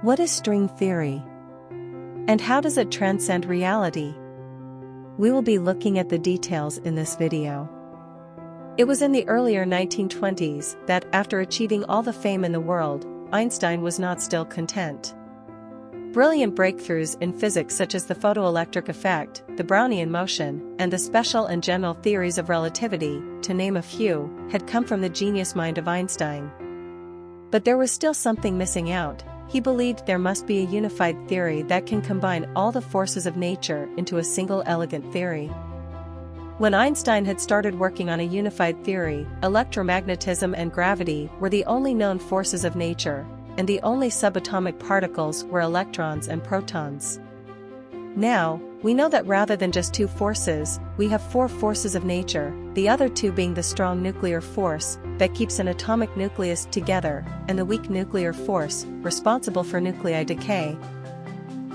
What is string theory? And how does it transcend reality? We will be looking at the details in this video. It was in the earlier 1920s that, after achieving all the fame in the world, Einstein was not still content. Brilliant breakthroughs in physics such as the photoelectric effect, the Brownian motion, and the special and general theories of relativity, to name a few, had come from the genius mind of Einstein. But there was still something missing out. He believed there must be a unified theory that can combine all the forces of nature into a single elegant theory. When Einstein had started working on a unified theory, electromagnetism and gravity were the only known forces of nature, and the only subatomic particles were electrons and protons. Now, we know that rather than just two forces, we have four forces of nature, the other two being the strong nuclear force that keeps an atomic nucleus together, and the weak nuclear force, responsible for nuclei decay.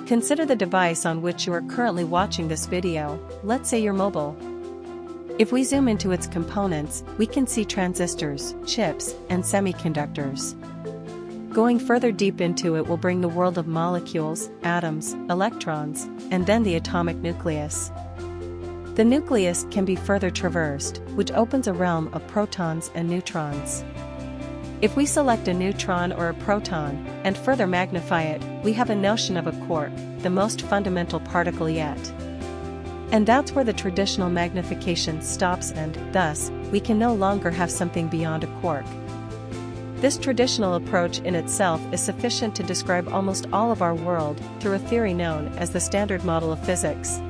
Consider the device on which you are currently watching this video, let's say your mobile. If we zoom into its components, we can see transistors, chips, and semiconductors. Going further deep into it will bring the world of molecules, atoms, electrons, and then the atomic nucleus. The nucleus can be further traversed, which opens a realm of protons and neutrons. If we select a neutron or a proton, and further magnify it, we have a notion of a quark, the most fundamental particle yet. And that's where the traditional magnification stops, and, thus, we can no longer have something beyond a quark. This traditional approach in itself is sufficient to describe almost all of our world through a theory known as the Standard Model of Physics.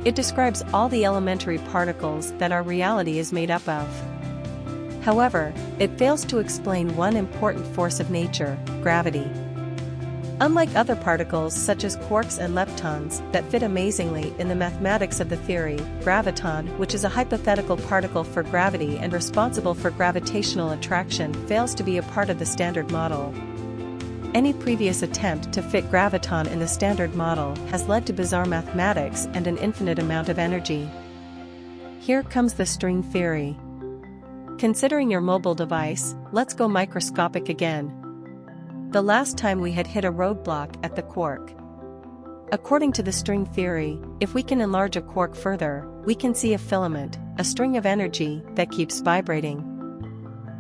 It describes all the elementary particles that our reality is made up of. However, it fails to explain one important force of nature, gravity. Unlike other particles such as quarks and leptons that fit amazingly in the mathematics of the theory, graviton, which is a hypothetical particle for gravity and responsible for gravitational attraction, fails to be a part of the Standard Model. Any previous attempt to fit graviton in the Standard Model has led to bizarre mathematics and an infinite amount of energy. Here comes the string theory. Considering your mobile device, let's go microscopic again. The last time we had hit a roadblock at the quark. According to the string theory, if we can enlarge a quark further, we can see a filament, a string of energy that keeps vibrating.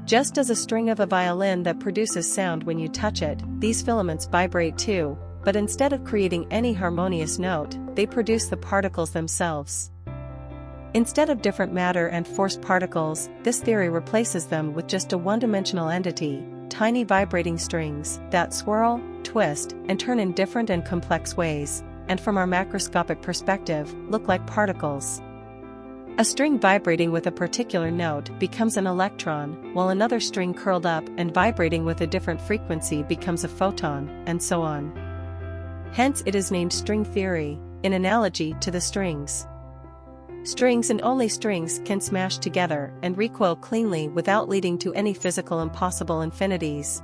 Just as a string of a violin that produces sound when you touch it, these filaments vibrate too, but instead of creating any harmonious note, they produce the particles themselves. Instead of different matter and force particles, this theory replaces them with just a one-dimensional entity, tiny vibrating strings that swirl, twist, and turn in different and complex ways, and from our macroscopic perspective, look like particles. A string vibrating with a particular note becomes an electron, while another string curled up and vibrating with a different frequency becomes a photon, and so on. Hence it is named string theory, in analogy to the strings. Strings and only strings can smash together and recoil cleanly without leading to any physical impossible infinities.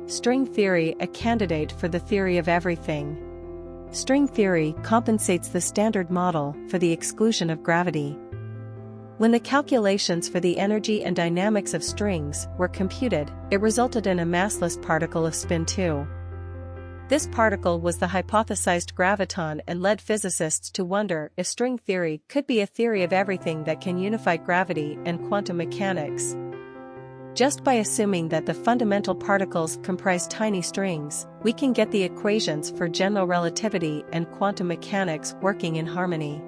String theory, a candidate for the theory of everything. String theory compensates the Standard Model for the exclusion of gravity. When the calculations for the energy and dynamics of strings were computed, it resulted in a massless particle of spin 2. This particle was the hypothesized graviton and led physicists to wonder if string theory could be a theory of everything that can unify gravity and quantum mechanics. Just by assuming that the fundamental particles comprise tiny strings, we can get the equations for general relativity and quantum mechanics working in harmony.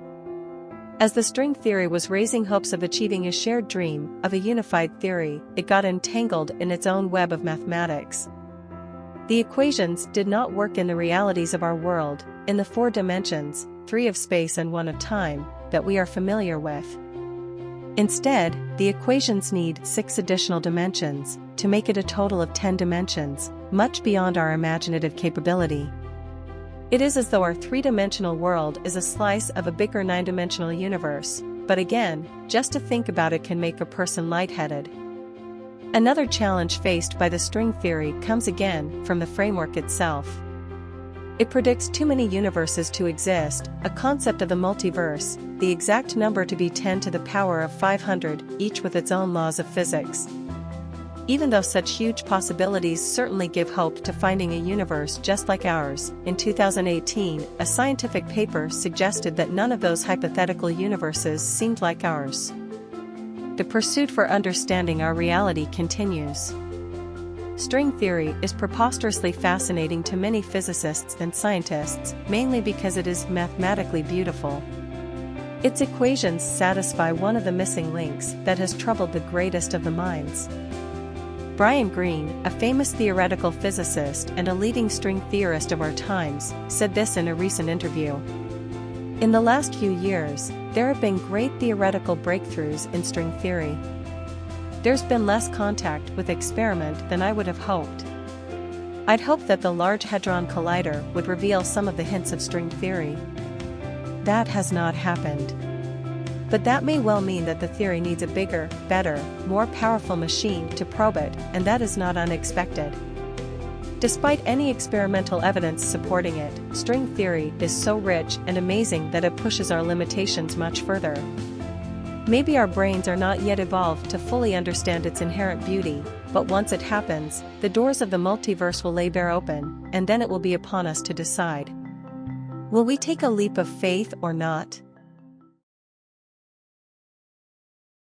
As the string theory was raising hopes of achieving a shared dream of a unified theory, it got entangled in its own web of mathematics. The equations did not work in the realities of our world, in the 4 dimensions, 3 of space and 1 of time, that we are familiar with. Instead, the equations need 6 additional dimensions, to make it a total of 10 dimensions, much beyond our imaginative capability. It is as though our 3-dimensional world is a slice of a bigger 9-dimensional universe, but again, just to think about it can make a person lightheaded. Another challenge faced by the string theory comes again from the framework itself. It predicts too many universes to exist, a concept of the multiverse, the exact number to be 10 to the power of 500, each with its own laws of physics. Even though such huge possibilities certainly give hope to finding a universe just like ours, in 2018, a scientific paper suggested that none of those hypothetical universes seemed like ours. The pursuit for understanding our reality continues. String theory is preposterously fascinating to many physicists and scientists, mainly because it is mathematically beautiful. Its equations satisfy one of the missing links that has troubled the greatest of the minds. Brian Greene, a famous theoretical physicist and a leading string theorist of our times, said this in a recent interview. In the last few years, there have been great theoretical breakthroughs in string theory. There's been less contact with experiment than I would have hoped. I'd hoped that the Large Hadron Collider would reveal some of the hints of string theory. That has not happened. But that may well mean that the theory needs a bigger, better, more powerful machine to probe it, and that is not unexpected. Despite any experimental evidence supporting it, string theory is so rich and amazing that it pushes our limitations much further. Maybe our brains are not yet evolved to fully understand its inherent beauty, but once it happens, the doors of the multiverse will lay bare open, and then it will be upon us to decide. Will we take a leap of faith or not?